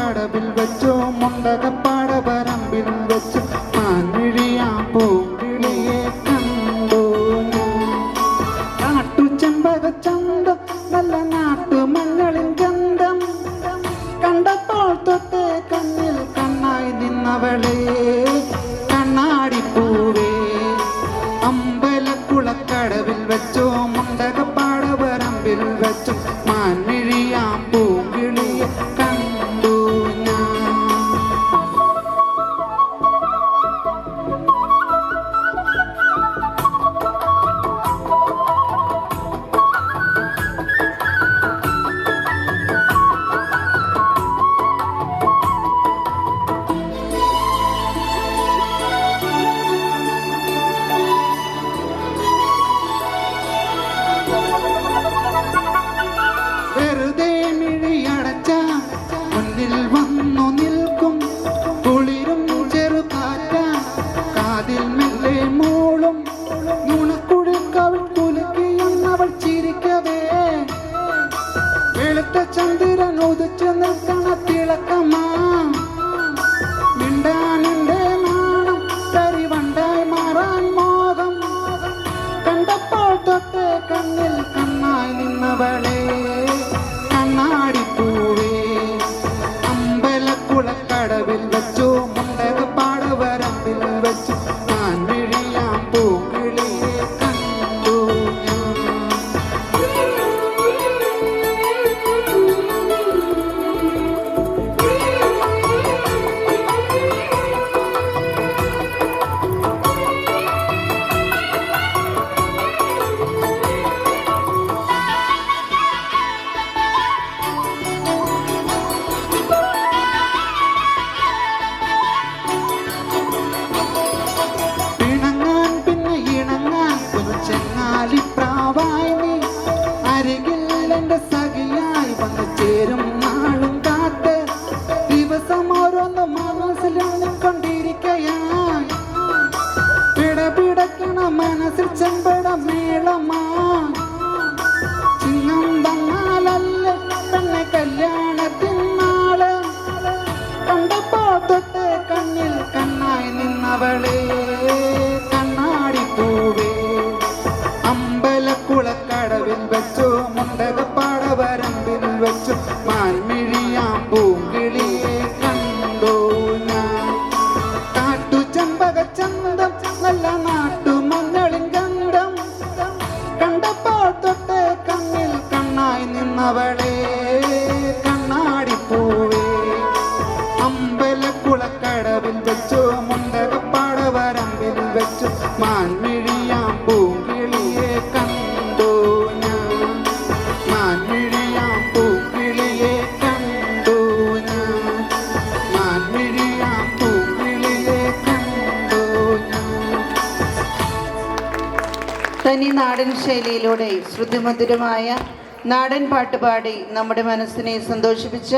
കുളക്കടവിൽ വെച്ചോ മുണ്ടകപ്പാടവരമ്പിൽ വെച്ചോ മാൻമിഴിയാം പൂങ്കിളിയെ കണ്ടു ഞാൻ. നാട്ടുചെമ്പകച്ചന്തം നല്ല നാട്ടുമഞ്ഞളിൻ ഗന്ധം കണ്ടപ്പോൾ തൊട്ടേ കണ്ണിൽ കണ്ണായി നിന്നവളെ കണ്ണാടിപ്പൂവേ. അമ്പലക്കുളക്കടവിൽ വെച്ചോ മുണ്ടകപ്പാടവരമ്പിൽ വെച്ചോ മാൻമിഴിയാം പൂങ്കിളിയെ കണ്ടു ഞാൻ. വെറുതെ മിഴിയടച്ച മുന്നിൽ വന്നു നിൽക്കും കുളിരും ചെറുകാറ്റ കാതിൽ മെല്ലെ മൂളും നുണക്കുഴിൽ കവിൾ കുലുക്കിയെന്നവൾ ചിരിക്കവേ. വെളുത്ത ചന്ദ്രൻ ഉദിച്ചു നിൽക്കണ തിളക്കമാ മിണ്ടാനിന്റെ നാണം കരിവണ്ടായി മാറാൻ മോഹം കണ്ടപ്പോൾ തൊട്ട് കണ്ണിൽ കണ്ണായി നിന്നവളെ കണ്ണാടിപ്പൂവേ. അമ്പലക്കുളക്കടവിൽ വെച്ചോ മുണ്ടകപ്പാടവരമ്പിൽ വെച്ചു മാൻമിഴിയാം പൂങ്കിളിയെ കണ്ടു ഞാൻ. ചെങ്ങാലിപ്രാവായി നീ അരികിൽ എൻ്റെ സഖിയായി വന്നു ചേരും നാളും കാത്ത് ദിവസം ഓരോന്ന് മനസ്സിലെണ്ണിക്കൊണ്ടിരിക്കയായി പിടപിടക്കണ മനസ്സിൽ ചെമ്പട മേളമാ ചിഹ്നം വന്നാലല്ലേ പെണ്ണെ കല്യാണത്തിനാള് കണ്ടപ്പോൾ തൊട്ട് കണ്ണിൽ കണ്ണായി നിന്നവളെ കണ്ണാടിപ്പൂവേ. അമ്പലക്കുളക്കടവിൽ വെച്ചോ മുണ്ടകപ്പാടവരമ്പിൽ വെച്ചോ മാൻമിഴിയാം പൂങ്കിളിയെ കണ്ടു ഞാൻ. കാട്ടുചെമ്പകച്ചന്തം നല്ല നാട്ടുമഞ്ഞളിൻ ഗന്ധം കണ്ടപ്പോൾ തൊട്ട് കണ്ണിൽ കണ്ണായി നിന്നവളെ കണ്ണാടിപ്പൂവേ. അമ്പലക്കുളക്കടവിൽ വെച്ചോ മുണ്ടകപ്പാടവരമ്പിൽ വെച്ചോ മാൻമിഴിയാം പൂങ്കിളിയെ കണ്ടു ഞാൻ. മാൻമിഴിയാം പൂങ്കിളിയെ കണ്ടു ഞാൻ. മാൻമിഴിയാം പൂങ്കിളിയെ കണ്ടു ഞാൻ. തനി നാടൻ ശൈലിയിലൂടെ ശ്രുതിമധുരമായ നാടൻ പാട്ടുപാടി നമ്മുടെ മനസ്സിനെ സന്തോഷിപ്പിച്ച